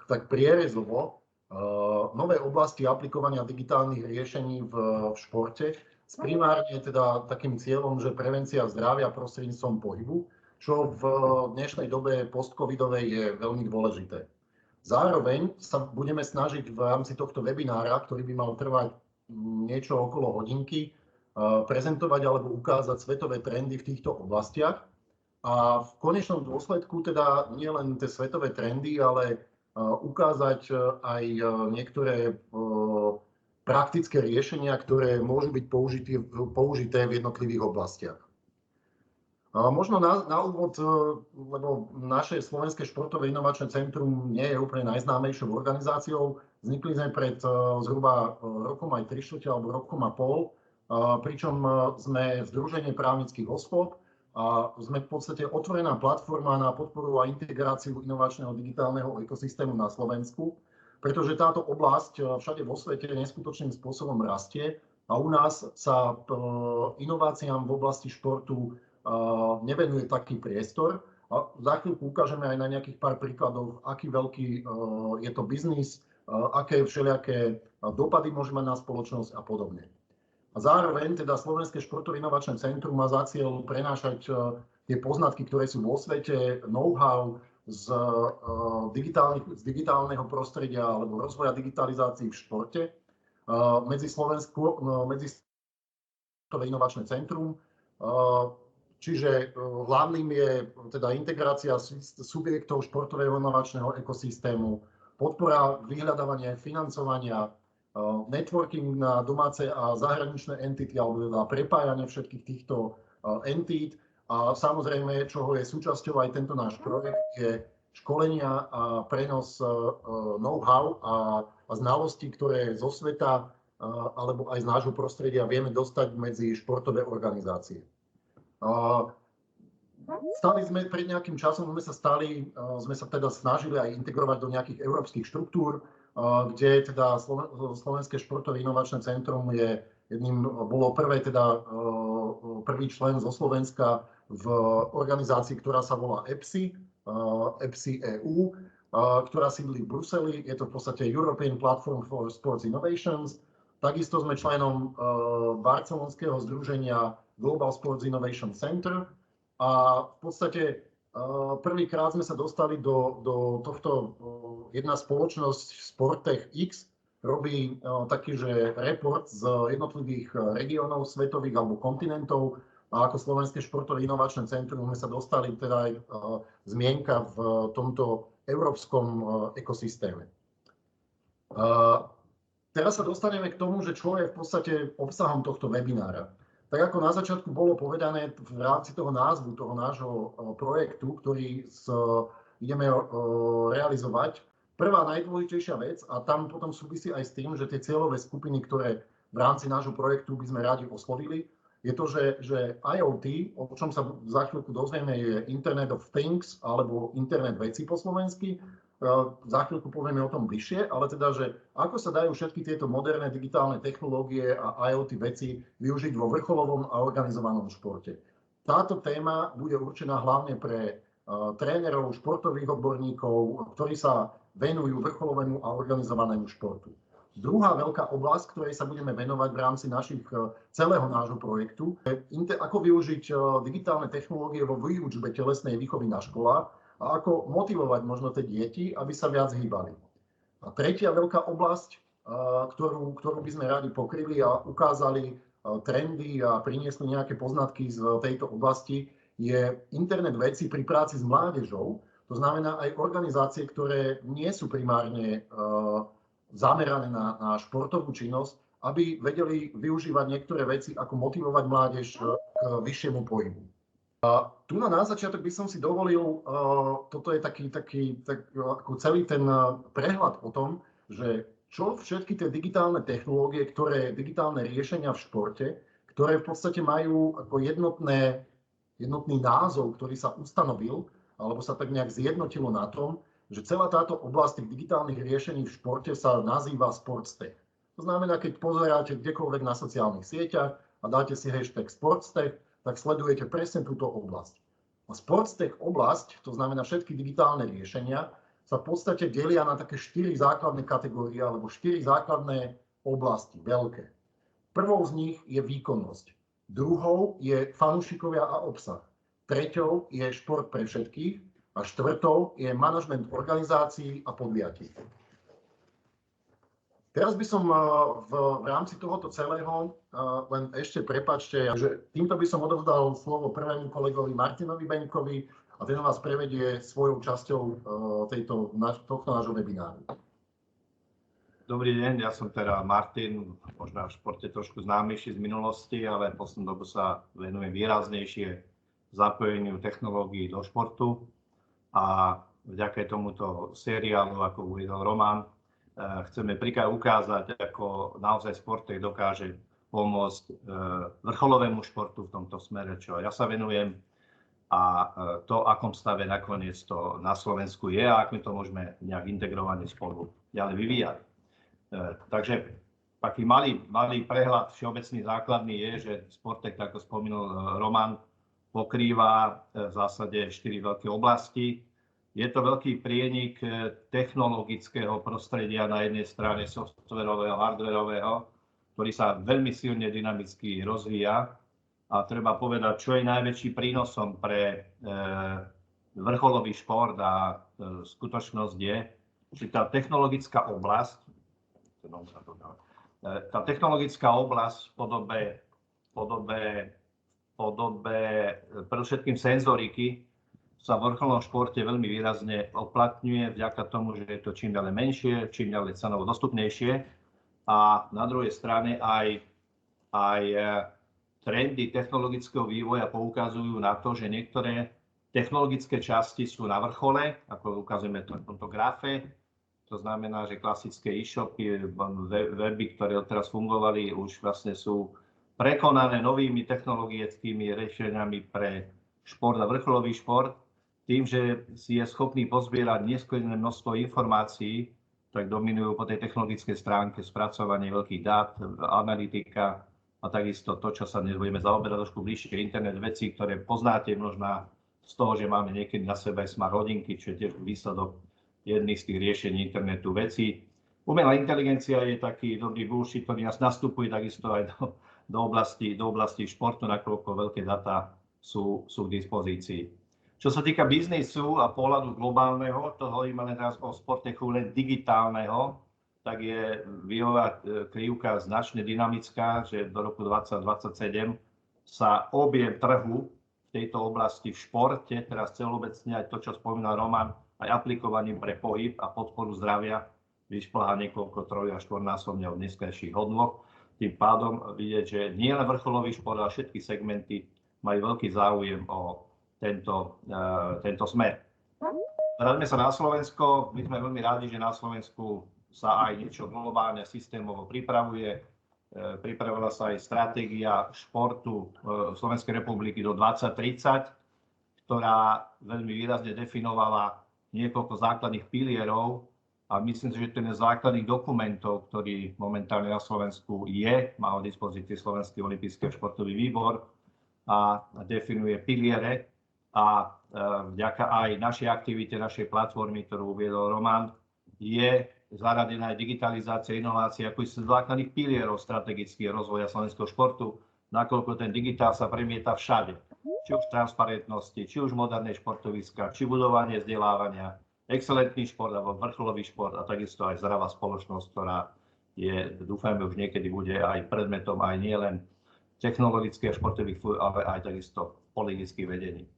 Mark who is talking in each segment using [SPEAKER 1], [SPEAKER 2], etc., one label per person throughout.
[SPEAKER 1] tak prierezovo nové oblasti aplikovania digitálnych riešení v športe s primárne teda takým cieľom, že prevencia zdravia prostredníctvom pohybu, čo v dnešnej dobe post-covidovej je veľmi dôležité. Zároveň sa budeme snažiť v rámci tohto webinára, ktorý by mal trvať niečo okolo hodinky, prezentovať alebo ukázať svetové trendy v týchto oblastiach. A v konečnom dôsledku teda nie len tie svetové trendy, ale ukázať aj niektoré praktické riešenia, ktoré môžu byť použité v jednotlivých oblastiach. Možno na úvod, lebo naše Slovenské športové inovačné centrum nie je úplne najznámejšou organizáciou. Vznikli sme pred zhruba rokom aj 3/4 alebo rokom a pol, pričom sme Združenie právnických osôb a sme v podstate otvorená platforma na podporu a integráciu inovačného digitálneho ekosystému na Slovensku, pretože táto oblasť všade vo svete neskutočným spôsobom rastie a u nás sa inováciám v oblasti športu nevenuje taký priestor. A za chvíľku ukážeme aj na nejakých pár príkladov, aký veľký je to biznis, aké všelijaké dopady môže mať na spoločnosť a podobne. A zároveň teda Slovenské športové inovačné centrum má za cieľ prenášať tie poznatky, ktoré sú vo svete, know-how z digitálneho prostredia alebo rozvoja digitalizácií v športe medzi Športové inovačné centrum. Čiže hlavným je teda integrácia subjektov športového inovačného ekosystému, podpora vyhľadávania financovania, networking na domáce a zahraničné entity alebo teda prepájanie všetkých týchto entít. A samozrejme, čoho je súčasťou aj tento náš projekt, je školenia a prenos know-how a znalostí, ktoré zo sveta alebo aj z nášho prostredia vieme dostať medzi športové organizácie. Pred nejakým časom sme sa teda snažili aj integrovať do nejakých európskych štruktúr, kde teda Slovenské športové inovačné centrum bolo prvý člen zo Slovenska v organizácii, ktorá sa volá EPSI EU, ktorá sídli v Bruseli. Je to v podstate European Platform for Sports Innovations. Takisto sme členom barcelonského združenia Global Sports Innovation Center a v podstate prvýkrát sme sa dostali do tohto, jedna spoločnosť Sportech X robí taký, že report z jednotlivých regiónov svetových alebo kontinentov a ako Slovenské športové inovačné centrum sme sa dostali teda aj zmienka v tomto európskom ekosystéme. Teraz sa dostaneme k tomu, že čo je v podstate obsahom tohto webinára. Tak ako na začiatku bolo povedané v rámci toho názvu, toho nášho projektu, ktorý ideme realizovať, prvá najdôležitejšia vec, a tam potom súvisí aj s tým, že tie cieľové skupiny, ktoré v rámci nášho projektu by sme radi oslovili, je to, že IoT, o čom sa za chvíľku dozvieme, je Internet of Things alebo Internet vecí po slovensky. Za chvíľku povieme o tom bližšie, ale teda, že ako sa dajú všetky tieto moderné digitálne technológie a IoT veci využiť vo vrcholovom a organizovanom športe. Táto téma bude určená hlavne pre trénerov, športových odborníkov, ktorí sa venujú vrcholovému a organizovanému športu. Druhá veľká oblasť, ktorej sa budeme venovať v rámci celého nášho projektu, je ako využiť digitálne technológie vo výučbe telesnej výchovy na školách a ako motivovať možno tie deti, aby sa viac hýbali. A tretia veľká oblasť, ktorú by sme radi pokryli a ukázali trendy a priniesli nejaké poznatky z tejto oblasti, je internet vecí pri práci s mládežou. To znamená aj organizácie, ktoré nie sú primárne zamerané na športovú činnosť, aby vedeli využívať niektoré veci, ako motivovať mládež k vyššiemu pohybu. A tu na začiatok by som si dovolil, toto je ako celý ten prehľad o tom, že čo všetky tie digitálne technológie, digitálne riešenia v športe, ktoré v podstate majú ako jednotný názov, ktorý sa ustanovil, alebo sa tak nejak zjednotilo na tom, že celá táto oblasť tých digitálnych riešení v športe sa nazýva SportsTech. To znamená, keď pozeráte kdekoľvek na sociálnych sieťach a dáte si hashtag SportsTech, tak sledujete presne túto oblasť. A SportsTech oblasť, to znamená všetky digitálne riešenia, sa v podstate delia na také 4 základné kategórie alebo 4 základné oblasti, veľké. Prvou z nich je výkonnosť, druhou je fanúšikovia a obsah, treťou je šport pre všetkých a štvrtou je manažment organizácií a podujatí. Teraz by som v rámci tohoto celého, len ešte prepáčte, že týmto by som odovzdal slovo prvému kolegovi Martinovi Beňkovi a ten vás prevedie svojou časťou tohto nášho webináru.
[SPEAKER 2] Dobrý deň, ja som teda Martin, možno v športe trošku známejší z minulosti, ale v poslednú dobu sa venujem výraznejšie zapojeniu technológií do športu a vďaka tomuto seriálu, ako uviedol Roman, chceme ukázať, ako naozaj Sportech dokáže pomôcť vrcholovému športu v tomto smere, čo ja sa venujem a to, akom stave nakoniec to na Slovensku je a ako to môžeme nejak integrovane spolu ďalej vyvíjať. Takže taký malý prehľad všeobecný základný je, že Sportech, ako spomínal Roman, pokrýva v zásade 4 veľké oblasti. Je to veľký prienik technologického prostredia na jednej strane softwarového, hardwarového, ktorý sa veľmi silne dynamicky rozvíja. A treba povedať, čo je najväčší prínosom pre vrcholový šport a skutočnosť je, že tá technologická oblasť v podobe predovšetkým senzoriky sa v vrcholnom športe veľmi výrazne uplatňuje vďaka tomu, že je to čím ďalej menšie, čím ďalej cenovo dostupnejšie a na druhej strane aj trendy technologického vývoja poukazujú na to, že niektoré technologické časti sú na vrchole, ako ukazujeme v tomto grafe. To znamená, že klasické e-shopy, weby, ktoré teraz fungovali, už vlastne sú prekonané novými technologickými riešeniami pre šport a vrcholový šport. Tým, že si je schopný pozbierať neskonečné množstvo informácií, tak dominujú po tej technologickej stránke spracovanie veľkých dát, analytika a takisto to, čo sa dnes budeme zaoberať trošku bližšie, internet vecí, ktoré poznáte možno z toho, že máme niekedy na sebe aj smart hodinky, čo je tiež výsledok jedných z tých riešení internetu vecí. Umelá inteligencia je taký dobrý bullshit, ktorý nás nastupuje takisto aj do oblasti športu, nakoľko veľké dáta sú k dispozícii. Čo sa týka biznisu a pohľadu globálneho, to hovoríme len teraz o Sportechu len digitálneho, tak je vývojová krivka značne dynamická, že do roku 2027 sa objem trhu v tejto oblasti v športe, teraz celobecne aj to, čo spomínal Roman, aj aplikovaním pre pohyb a podporu zdravia vyšplhá niekoľko troj- a štvornásobne od dneskajších hodnôt. Tým pádom vidieť, že nie len vrcholový šport, ale všetky segmenty majú veľký záujem o tento smer. Vráťme sa na Slovensko. My sme veľmi rádi, že na Slovensku sa aj niečo globálne systémovo pripravuje. Pripravila sa aj stratégia športu Slovenskej republiky do 2030, ktorá veľmi výrazne definovala niekoľko základných pilierov a myslím si, že to je základných dokumentov, ktorý momentálne na Slovensku je, má o dispozícii Slovenský olympijský a športový výbor a definuje piliere a vďaka aj našej aktivite, našej platformy, ktorú uviedol Roman, je zaradená aj digitalizácia, inovácia ako z základných pilierov strategického rozvoja slovenského športu, nakoľko ten digitál sa premieta všade. Či už transparentnosti, či už moderné športoviska, či budovanie vzdelávania, excelentný šport alebo vrcholový šport a takisto aj zdravá spoločnosť, ktorá je, dúfajme, už niekedy bude aj predmetom aj nielen technologických a športových, ale aj takisto politických vedení.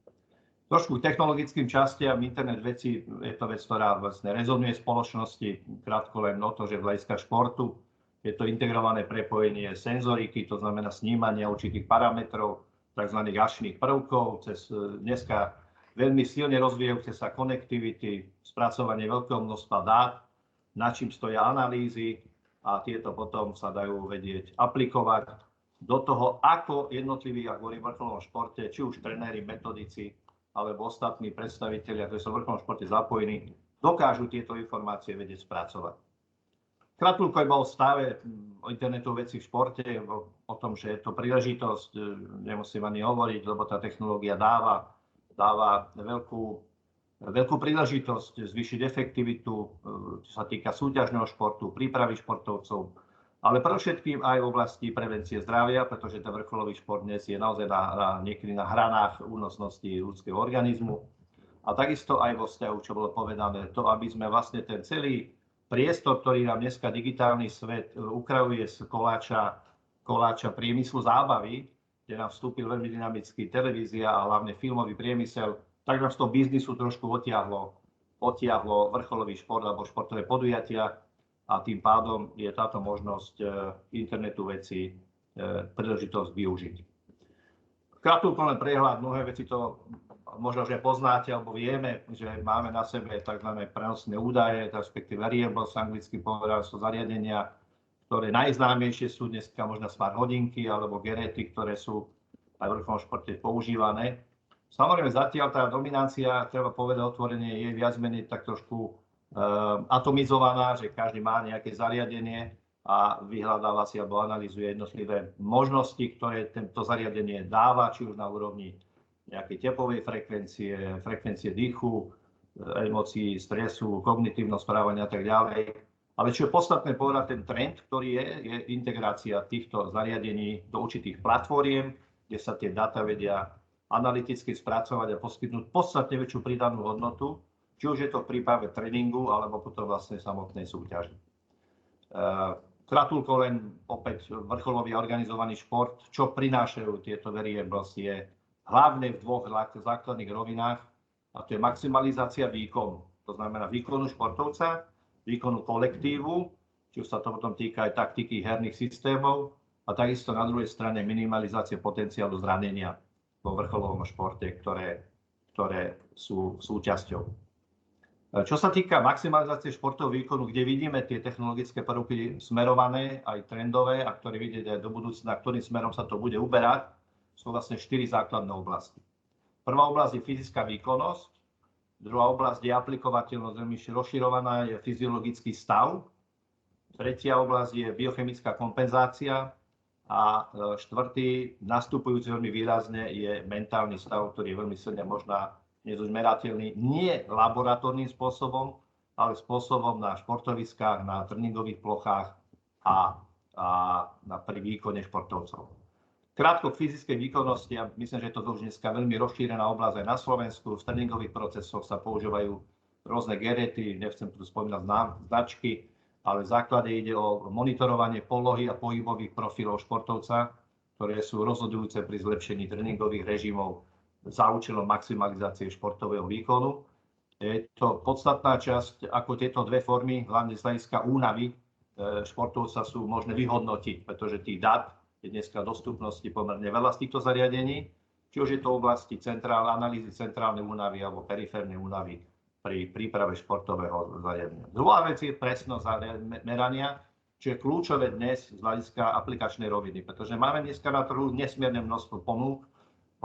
[SPEAKER 2] Trošku k technologickým častiam internet veci je to vec, ktorá vlastne rezonuje v spoločnosti. Krátko len o to, že v hľadiska športu je to integrované prepojenie senzoriky, to znamená snímania určitých parametrov, tzv. Ačných prvkov, cez dneska veľmi silne rozvíjajúce sa konektivity, spracovanie veľkého množstva dát, na čím stoja analýzy a tieto potom sa dajú vedieť aplikovať do toho, ako jednotliví, ako hovorím v vrcholnom športe, či už trenéri, metodici, alebo ostatní predstavitelia, ktorí sú v vrcholnom športe zapojení, dokážu tieto informácie vedieť spracovať. Krátko iba o stave o internetu vecí v športe, o tom, že je to príležitosť, nemusím ani hovoriť, lebo tá technológia dáva veľkú príležitosť zvýšiť efektivitu, čo sa týka súťažného športu, prípravy športovcov, ale predovšetkým aj v oblasti prevencie zdravia, pretože ten vrcholový šport dnes je naozaj niekedy na hranách únosnosti ľudského organizmu. A takisto aj vo vzťahu, čo bolo povedané, to, aby sme vlastne ten celý priestor, ktorý nám dneska digitálny svet ukrajuje z koláča priemyslu zábavy, kde nám vstúpil veľmi dynamický televízia a hlavne filmový priemysel, tak nám z toho biznisu trošku odtiahlo vrcholový šport alebo športové podujatia a tým pádom je táto možnosť internetu vecí príležitosť využiť. Krátko len prehľad, mnohé veci to možno, že poznáte alebo vieme, že máme na sebe tzv. Prenosné údaje, respektíve variables, anglicky povedané, sú zariadenia, ktoré najznámejšie sú dneska možno smart hodinky alebo gerety, ktoré sú aj v vrcholnom športe používané. Samozrejme, zatiaľ tá dominancia, treba povedať otvorene, je viac menej tak trošku atomizovaná, že každý má nejaké zariadenie a vyhľadáva si alebo analýzuje jednotlivé možnosti, ktoré tento zariadenie dáva, či už na úrovni nejakej tepovej frekvencie dýchu, emócií, stresu, kognitívneho správania a tak ďalej. Ale čo je podstatné povedať, ten trend, ktorý je integrácia týchto zariadení do určitých platformiem, kde sa tie dáta vedia analyticky spracovať a poskytnúť podstatne väčšiu pridanú hodnotu, či už je to v prípade tréningu, alebo potom vlastne samotnej súťaži. Krátko len opäť vrcholový organizovaný šport, čo prinášajú tieto variables je hlavne v dvoch základných rovinách, a to je maximalizácia výkonu. To znamená výkonu športovca, výkonu kolektívu, či už sa to potom týka aj taktiky herných systémov, a takisto na druhej strane minimalizácie potenciálu zranenia vo vrcholovom športe, ktoré sú súčasťou. Čo sa týka maximalizácie športového výkonu, kde vidíme tie technologické prvky smerované, aj trendové, a ktoré vidíte aj do budúcna, ktorým smerom sa to bude uberať, sú vlastne 4 základné oblasti. Prvá oblasť je fyzická výkonnosť, druhá oblasť je aplikovateľnosť, veľmi rozširovaná, je fyziologický stav, tretia oblasť je biochemická kompenzácia, a štvrtý, nastupujúci veľmi výrazne, je mentálny stav, ktorý je veľmi silne možná nezmerateľný, nie laboratórnym spôsobom, ale spôsobom na športoviskách, na tréningových plochách a pri výkone športovcov. Krátko k fyzickej výkonnosti, ja myslím, že je to už dneska veľmi rozšírená oblasť aj na Slovensku. V tréningových procesoch sa používajú rôzne gerety, nechcem tu spomínať značky, ale v základe ide o monitorovanie polohy a pohybových profilov športovca, ktoré sú rozhodujúce pri zlepšení tréningových režimov za účelom maximalizácie športového výkonu. Je to podstatná časť, ako tieto dve formy, hlavne z hľadiska únavy športovca, sú možné vyhodnotiť, pretože tých dát je dneska dostupnosti pomerne veľa z týchto zariadení, či už je to v oblasti analýzy centrálnej únavy alebo periférnej únavy pri príprave športového zariadenia. Druhá vec je presnosť merania, čo je kľúčové dnes z hľadiska aplikačnej roviny, pretože máme dneska na trhu nesmierne množstvo ponúk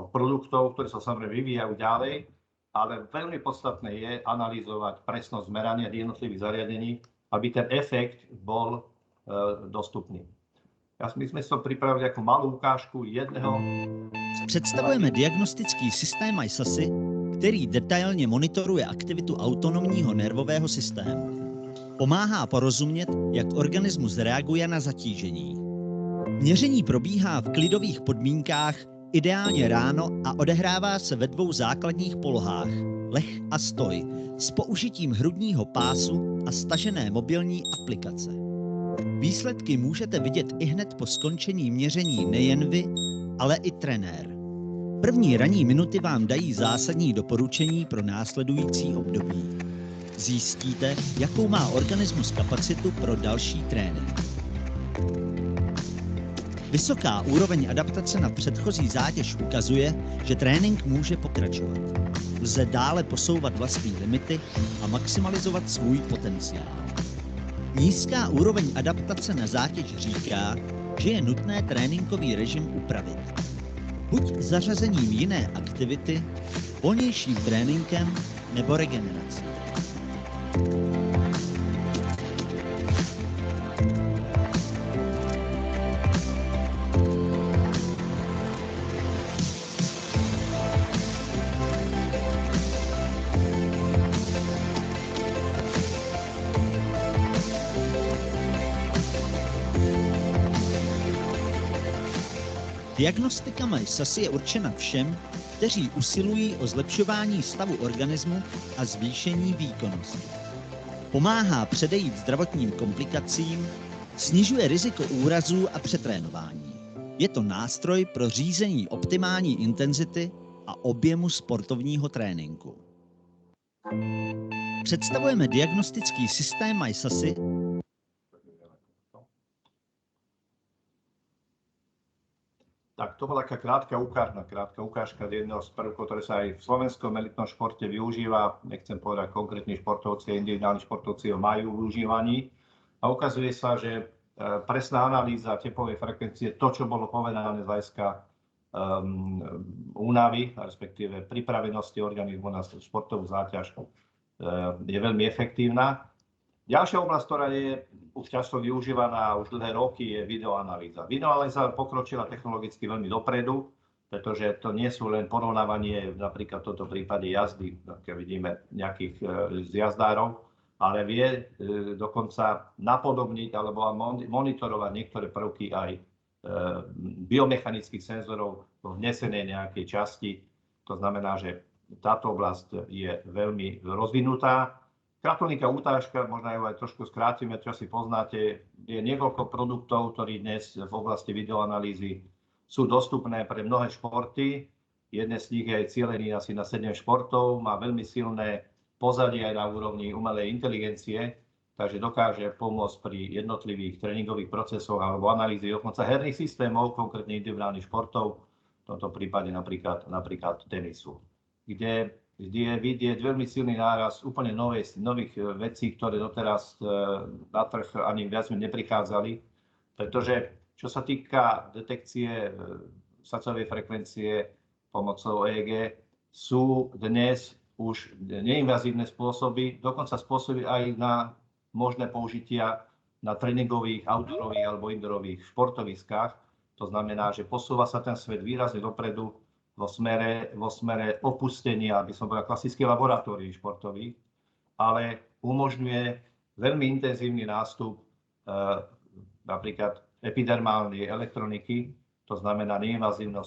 [SPEAKER 2] produktov, ktoré sa samozrejme vyvíjajú ďalej, ale veľmi podstatné je analyzovať presnosť merania jednotlivých zariadení, aby ten efekt bol dostupný. My sme sa pripravili ako malú ukážku jedného.
[SPEAKER 3] Představujeme diagnostický systém iSASI, který detailně monitoruje aktivitu autonomního nervového systému. Pomáhá porozumět, jak organismus reaguje na zatížení. Měření probíhá v klidových podmínkách, ideálně ráno a odehrává se ve dvou základních polohách, leh a stoj, s použitím hrudního pásu a stažené mobilní aplikace. Výsledky můžete vidět ihned po skončení měření nejen vy, ale i trenér. První ranní minuty vám dají zásadní doporučení pro následující období. Zjistíte, jakou má organismus kapacitu pro další trénink. Vysoká úroveň adaptace na předchozí zátěž ukazuje, že trénink může pokračovat. Lze dále posouvat vlastní limity a maximalizovat svůj potenciál. Nízká úroveň adaptace na zátěž říká, že je nutné tréninkový režim upravit. Buď zařazením jiné aktivity, volnějším tréninkem nebo regenerací. Diagnostika MySASI je určena všem, kteří usilují o zlepšování stavu organismu a zvýšení výkonnosti. Pomáhá předejít zdravotním komplikacím, snižuje riziko úrazů a přetrénování. Je to nástroj pro řízení optimální intenzity a objemu sportovního tréninku. Představujeme diagnostický systém MySASI.
[SPEAKER 2] Tak to bola taká krátka ukážka jedného z prvkov, ktoré sa aj v slovenskom elitnom športe využíva. Nechcem povedať konkrétni športovci, individuálni športovci ho majú v využívaní. A ukazuje sa, že presná analýza tepovej frekvencie, to, čo bolo povedané z hľadiska únavy, respektíve pripravenosti organizmu na športovú záťaž, je veľmi efektívna. Ďalšia oblasť, ktorá je už často využívaná už dlhé roky, je videoanalýza. Videoanalýza pokročila technologicky veľmi dopredu, pretože to nie sú len porovnávanie, napríklad v tomto prípade jazdy, keď vidíme nejakých z jazdárov, ale vie dokonca napodobniť alebo monitorovať niektoré prvky aj biomechanických senzorov v vnesenej nejakej časti. To znamená, že táto oblasť je veľmi rozvinutá. Kratolinká utážka, možno ju aj trošku skrátime, čo si poznáte, je niekoľko produktov, ktorí dnes v oblasti videoanalýzy sú dostupné pre mnohé športy. Jedné z nich je aj cielený asi na 7 športov, má veľmi silné pozadie aj na úrovni umelej inteligencie, takže dokáže pomôcť pri jednotlivých tréningových procesoch alebo analýze dokonca herných systémov, konkrétne individuálnych športov, v tomto prípade napríklad tenisu, kde je vidieť veľmi silný náraz úplne nových vecí, ktoré doteraz na trh ani viac neprichádzali, pretože čo sa týka detekcie srdcovej frekvencie pomocou EEG, sú dnes už neinvazívne spôsoby, dokonca spôsoby aj na možné použitia na tréningových, outdoorových alebo indoorových športoviskách. To znamená, že posúva sa ten svet výrazne dopredu vo smere opustenia, aby som povedal, klasických laboratórií športových, ale umožňuje veľmi intenzívny nástup napríklad epidermálnej elektroniky, to znamená neinvazívneho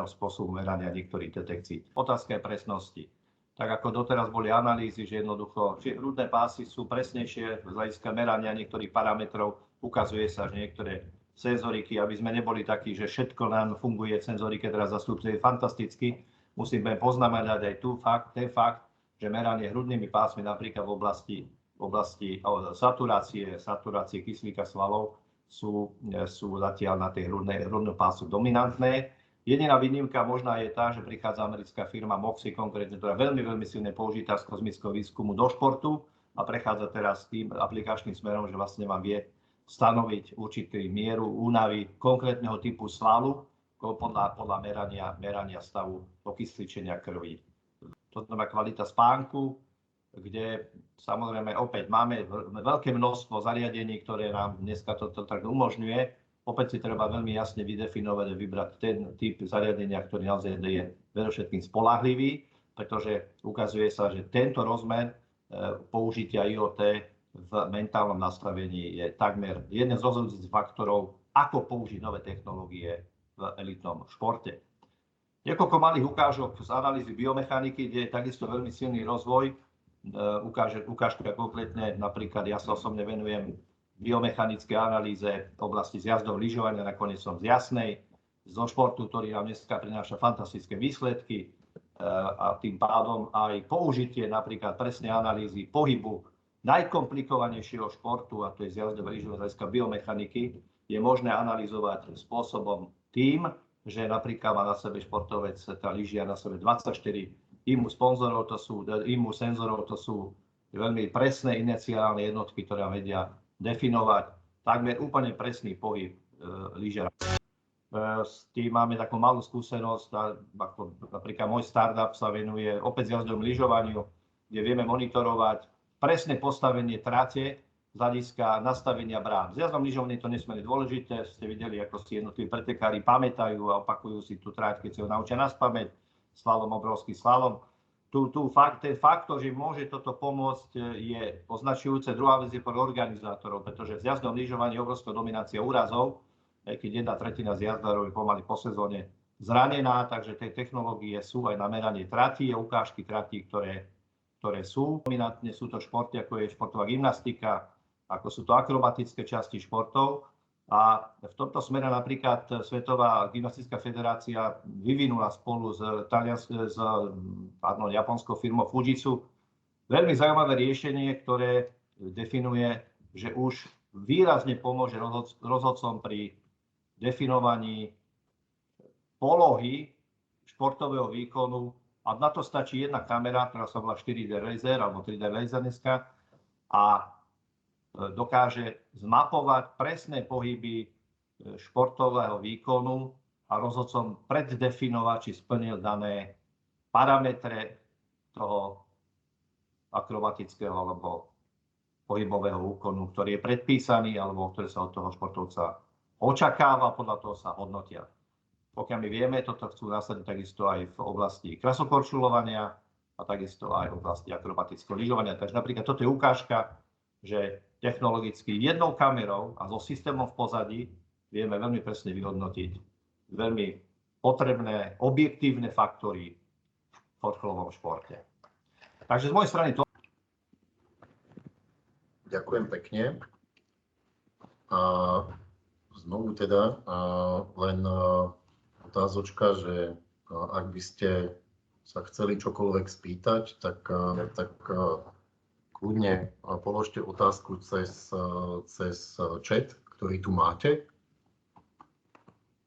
[SPEAKER 2] spôsobu merania niektorých detekcií. Otázka je presnosti. Tak ako doteraz boli analýzy, že jednoducho hrudné pásy sú presnejšie z hľadiska merania niektorých parametrov, ukazuje sa, že niektoré senzoriky, aby sme neboli takí, že všetko nám funguje v senzorike, teraz zastupuje fantasticky. Musíme poznamenať aj ten fakt, že meranie hrudnými pásmi napríklad v oblasti saturácie kyslíka svalov sú zatiaľ na tej hrudnú pásu dominantné. Jediná výnimka možná je tá, že prichádza americká firma Moxie konkrétne, ktorá veľmi, veľmi silne použitá z kozmického výskumu do športu a prechádza teraz tým aplikačným smerom, že vlastne vám vie stanoviť určitú mieru únavy konkrétneho typu svalu podľa merania stavu okysličenia krvi. To znamená kvalita spánku, kde samozrejme opäť máme veľké množstvo zariadení, ktoré nám dneska toto tak umožňuje. Opäť si treba veľmi jasne vydefinovať a vybrať ten typ zariadenia, ktorý naozaj je predovšetkým spoľahlivý, pretože ukazuje sa, že tento rozmer použitia IoT v mentálnom nastavení je takmer jeden z rozhodujúcich faktorov, ako použiť nové technológie v elitnom športe. Niekoľko malých ukážok z analýzy biomechaniky, kde je takisto veľmi silný rozvoj. Ukážka konkrétne, napríklad ja sa osobne venujem biomechanické analýze v oblasti zjazdov lyžovania, nakoniec som z Jasnej, zo športu, ktorý nám dneska prináša fantastické výsledky a tým pádom aj použitie napríklad presnej analýzy pohybu najkomplikovanejšieho športu, a to je zjazdové lyžovanie z hľadiska biomechaniky, je možné analyzovať spôsobom tým, že napríklad má na sebe športovec, tá lyžia na sebe 24 senzorov, to sú veľmi presné iniciálne jednotky, ktoré vedia definovať takmer úplne presný pohyb lyžiara. S tým máme takú malú skúsenosť, ako napríklad môj startup sa venuje opäť zjazdovému lyžovaniu, kde vieme monitorovať presné postavenie trate z hľadiska nastavenia brán. V zjazdnom lyžovaní to nesmierne dôležité, ste videli, ako si jednotliví pretekári pamätajú a opakujú si tú trať, keď si ho naučia naspamäť, slalom, obrovský slalom. Ten faktor, že môže toto pomôcť, je označujúce. Druhá vec je pre organizátorov, pretože v zjazdnom lyžovaní je obrovská dominácia úrazov aj keď 1/3 z jazdárov je pomaly po sezóne zranená, takže tie technológie sú aj na meranie tratí a ukážky tratí, ktoré sú. Dominantne sú to športy, ako je športová gymnastika, ako sú to akrobatické časti športov. A v tomto smere napríklad Svetová gymnastická federácia vyvinula spolu s japonskou firmou Fujitsu veľmi zaujímavé riešenie, ktoré definuje, že už výrazne pomôže rozhodcom pri definovaní polohy športového výkonu. A na to stačí jedna kamera, ktorá sa volá 4D laser alebo 3D laser dneska, a dokáže zmapovať presné pohyby športového výkonu a rozhodcom preddefinovať, či splnil dané parametre toho akrobatického alebo pohybového úkonu, ktorý je predpísaný alebo ktoré sa od toho športovca očakáva, podľa toho sa hodnotia. Pokiaľ my vieme, toto chcú následne takisto aj v oblasti krasokorčulovania a takisto aj v oblasti akrobatického lyžovania. Takže napríklad toto je ukážka, že technologicky jednou kamerou a so systémom v pozadí vieme veľmi presne vyhodnotiť veľmi potrebné objektívne faktory v vrcholovom športe. Takže z mojej strany to.
[SPEAKER 1] Ďakujem pekne. A znovu teda len otázočka, že ak by ste sa chceli čokoľvek spýtať, tak kľudne položte otázku cez chat, ktorý tu máte.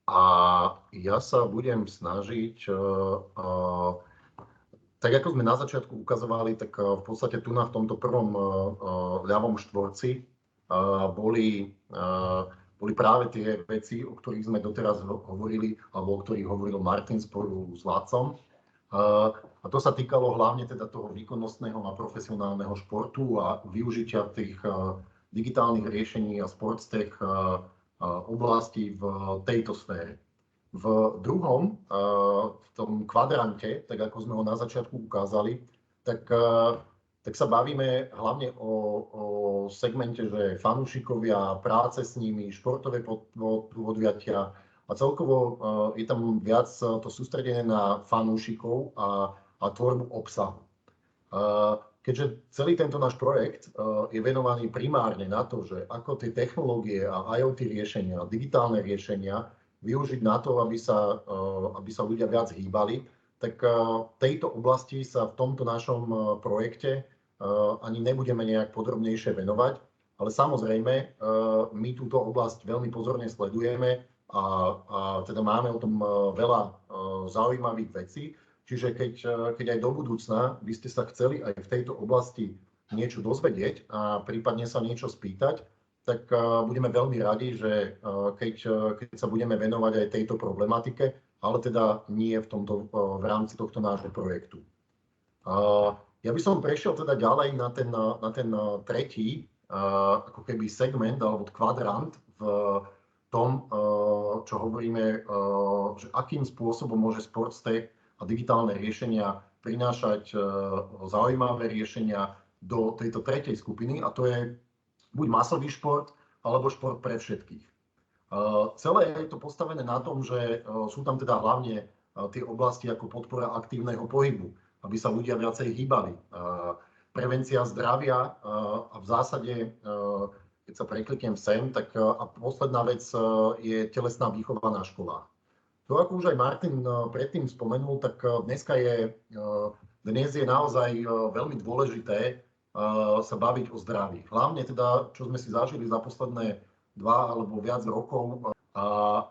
[SPEAKER 1] A ja sa budem snažiť, tak ako sme na začiatku ukazovali, tak v podstate tu v tomto prvom ľavom štvorci boli práve tie veci, o ktorých sme doteraz hovorili, alebo o ktorých hovoril Martin spolu s Lácom. A to sa týkalo hlavne teda toho výkonnostného a profesionálneho športu a využitia tých digitálnych riešení a sportstech oblasti v tejto sfére. V druhom, v tom kvadrante, tak ako sme ho na začiatku ukázali, tak sa bavíme hlavne o segmente, že fanúšikovia, práce s nimi, športové podujatia a celkovo je tam viac to sústredené na fanúšikov a tvorbu obsahu. Keďže celý tento náš projekt je venovaný primárne na to, že ako tie technológie a IoT riešenia, digitálne riešenia využiť na to, aby sa ľudia viac hýbali, tak tejto oblasti sa v tomto našom projekte ani nebudeme nejak podrobnejšie venovať, ale samozrejme my túto oblasť veľmi pozorne sledujeme a teda máme o tom veľa zaujímavých vecí. Čiže keď aj do budúcna by ste sa chceli aj v tejto oblasti niečo dozvedieť a prípadne sa niečo spýtať, tak budeme veľmi radi, že keď sa budeme venovať aj tejto problematike, ale teda nie v rámci tohto nášho projektu. Ja by som prešiel teda ďalej na ten tretí ako keby segment alebo kvadrant v tom, čo hovoríme, že akým spôsobom môže SportsTech a digitálne riešenia prinášať zaujímavé riešenia do tejto tretej skupiny, a to je buď masový šport, alebo šport pre všetkých. Celé je to postavené na tom, že sú tam teda hlavne tie oblasti ako podpora aktívneho pohybu, aby sa ľudia viacej hýbali, prevencia zdravia a v zásade, keď sa prekliknem sem, tak a posledná vec je telesná výchova na školách. To, ako už aj Martin predtým spomenul, tak dnes je naozaj veľmi dôležité sa baviť o zdraví. Hlavne teda, čo sme si zažili za posledné 2 alebo viac rokov,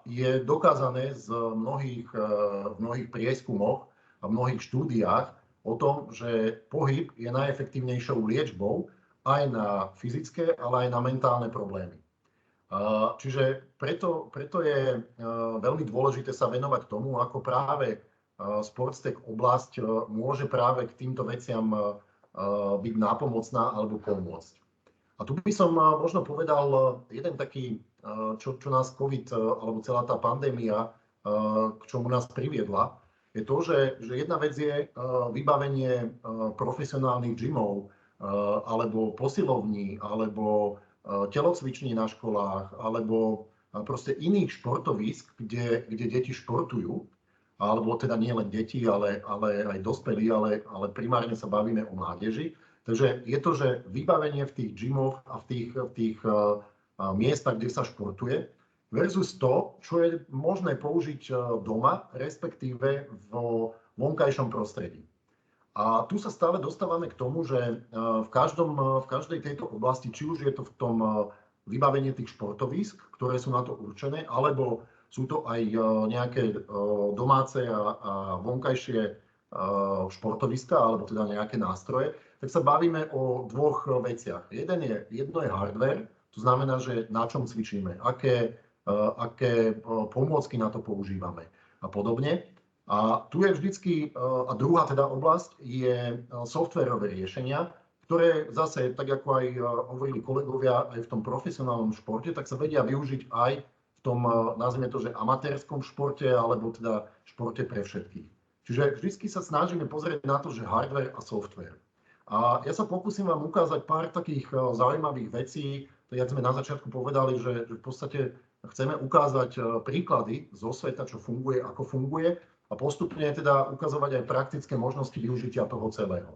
[SPEAKER 1] je dokázané v mnohých prieskumoch a mnohých štúdiách o tom, že pohyb je najefektívnejšou liečbou aj na fyzické, ale aj na mentálne problémy. Čiže preto je veľmi dôležité sa venovať tomu, ako práve SportsTech oblasť môže práve k týmto veciam byť nápomocná alebo pomôcť. A tu by som možno povedal jeden taký, čo nás COVID alebo celá tá pandémia, k čomu nás priviedla, je to, že jedna vec je vybavenie profesionálnych gymov alebo posilovní alebo telocviční na školách alebo proste iných športovísk, kde deti športujú, alebo teda nie len deti, ale aj dospelí, ale primárne sa bavíme o mládeži. Takže je to, že vybavenie v tých gymoch a v tých miestach, kde sa športuje, versus to, čo je možné použiť doma, respektíve vo vonkajšom prostredí. A tu sa stále dostávame k tomu, že v každej tejto oblasti, či už je to v tom vybavení tých športovísk, ktoré sú na to určené, alebo sú to aj nejaké domáce a vonkajšie športoviska, alebo teda nejaké nástroje, tak sa bavíme o dvoch veciach. Jedno je hardware, to znamená, že na čom cvičíme, aké pomôcky na to používame a podobne. A tu je vždycky, a druhá teda oblasť je softverové riešenia, ktoré zase, tak ako aj hovorili kolegovia aj v tom profesionálnom športe, tak sa vedia využiť aj v tom, nazvime to, že amatérskom športe, alebo teda športe pre všetkých. Čiže vždycky sa snažíme pozrieť na to, že hardware a software. A ja sa pokúsim vám ukázať pár takých zaujímavých vecí, tak sme na začiatku povedali, že v podstate chceme ukázať príklady zo sveta, čo funguje, ako funguje, a postupne teda ukazovať aj praktické možnosti využitia toho celého.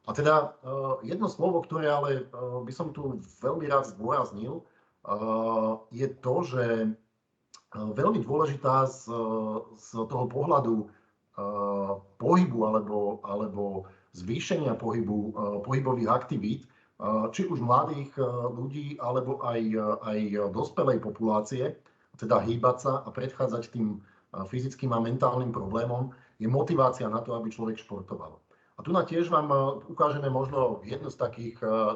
[SPEAKER 1] A teda jedno slovo, ktoré ale by som tu veľmi rád zdôraznil, je to, že veľmi dôležitá z toho pohľadu pohybu alebo zvýšenia pohybových aktivít, či už mladých ľudí alebo aj dospelej populácie, teda hýbať sa a predchádzať tým fyzickým a mentálnym problémom, je motivácia na to, aby človek športoval. A tu tiež vám ukážeme možno jedno z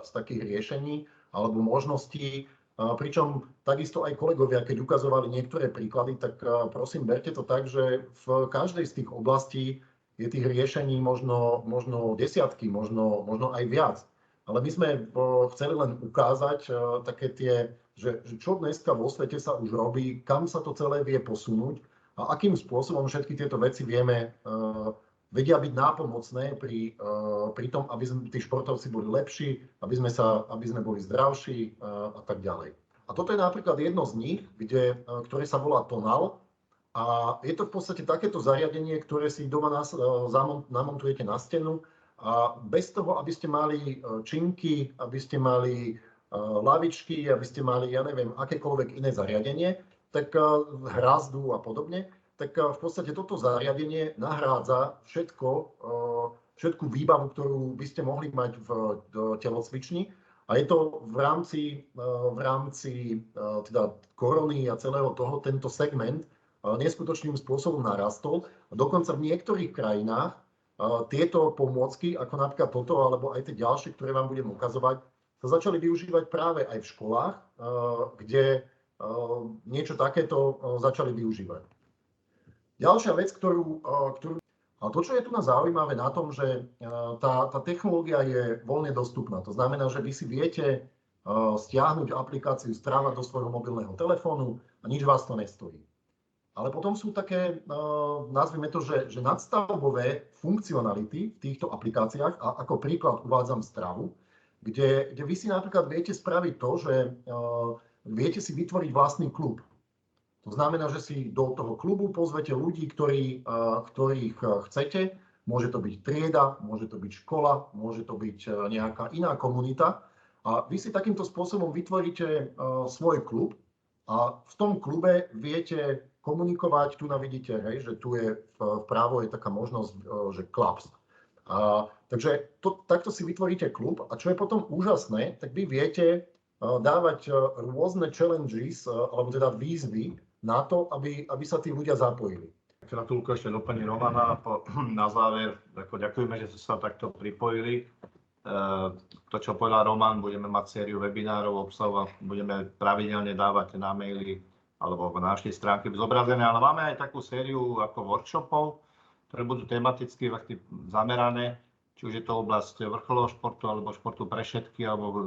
[SPEAKER 1] takých riešení alebo možností, pričom takisto aj kolegovia, keď ukazovali niektoré príklady, tak prosím, berte to tak, že v každej z tých oblastí je tých riešení možno desiatky, možno aj viac. Ale my sme chceli len ukázať také tie, že čo dneska vo svete sa už robí, kam sa to celé vie posunúť, a akým spôsobom všetky tieto veci vedia byť nápomocné pri tom, aby tí športovci boli lepší, aby sme boli zdravší a tak ďalej. A toto je napríklad jedno z nich, ktoré sa volá Tonal. A je to v podstate takéto zariadenie, ktoré si doma namontujete na stenu a bez toho, aby ste mali činky, aby ste mali lavičky, aby ste mali, ja neviem, akékoľvek iné zariadenie, tak hrazdu a podobne, tak v podstate toto zariadenie nahrádza všetku výbavu, ktorú by ste mohli mať v telocvični. A je to v rámci teda korony a celého toho, tento segment neskutočným spôsobom narastol. A dokonca v niektorých krajinách tieto pomôcky, ako napríklad toto, alebo aj tie ďalšie, ktoré vám budem ukazovať, sa začali využívať práve aj v školách, kde niečo takéto začali využívať. Ďalšia vec, ale to, čo je tu zaujímavé na tom, že tá technológia je voľne dostupná. To znamená, že vy si viete stiahnuť aplikáciu Strava do svojho mobilného telefónu a nič vás to nestojí. Ale potom sú také, nazvime to, že nadstavbové funkcionality v týchto aplikáciách, a ako príklad uvádzam Stravu, kde vy si napríklad viete spraviť to, že viete si vytvoriť vlastný klub. To znamená, že si do toho klubu pozvete ľudí, ktorých chcete. Môže to byť trieda, môže to byť škola, môže to byť nejaká iná komunita. A vy si takýmto spôsobom vytvoríte svoj klub a v tom klube viete komunikovať. Tu vidíte, hej, že tu je vpravo je taká možnosť, že clubs. Takže takto si vytvoríte klub a čo je potom úžasné, tak vy viete dávať rôzne challenges, alebo teda výzvy na to, aby sa tí ľudia zapojili.
[SPEAKER 2] Gratulujem ešte do pani Romana. Na záver, ďakujeme, že ste sa takto pripojili. To, čo povedal Roman, budeme mať sériu webinárov, obsahu, budeme pravidelne dávať na maily alebo na našej stránke zobrazené, ale máme aj takú sériu ako workshopov, ktoré budú tematicky zamerané, či už je to oblasť vrcholového športu, alebo športu pre všetky, alebo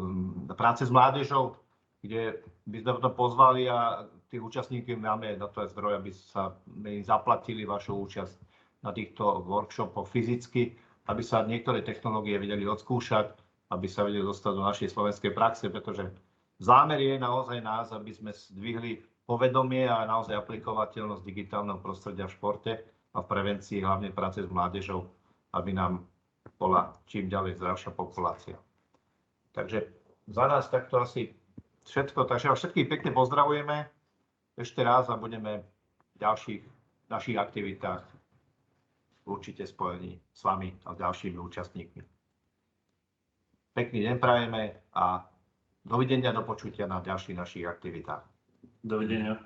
[SPEAKER 2] práce s mládežou, kde by sme to pozvali a tých účastníkov máme na to aj zdroj, aby sa zaplatili vašu účasť na týchto workshopoch fyzicky, aby sa niektoré technológie vedeli odskúšať, aby sa vedeli dostať do našej slovenskej praxe, pretože Zámer je naozaj nás, aby sme zdvihli povedomie a naozaj aplikovateľnosť digitálneho prostredia v športe a v prevencii, hlavne práce s mládežou, aby nám bola čím ďalej zdravšia populácia. Takže za nás takto asi všetko. Takže vás všetkých pekne pozdravujeme ešte raz a budeme v ďalších našich aktivitách určite spojení s vami a s ďalšími účastníkmi. Pekný deň prajeme a dovidenia, do počutia na ďalších našich aktivitách.
[SPEAKER 4] Dovidenia.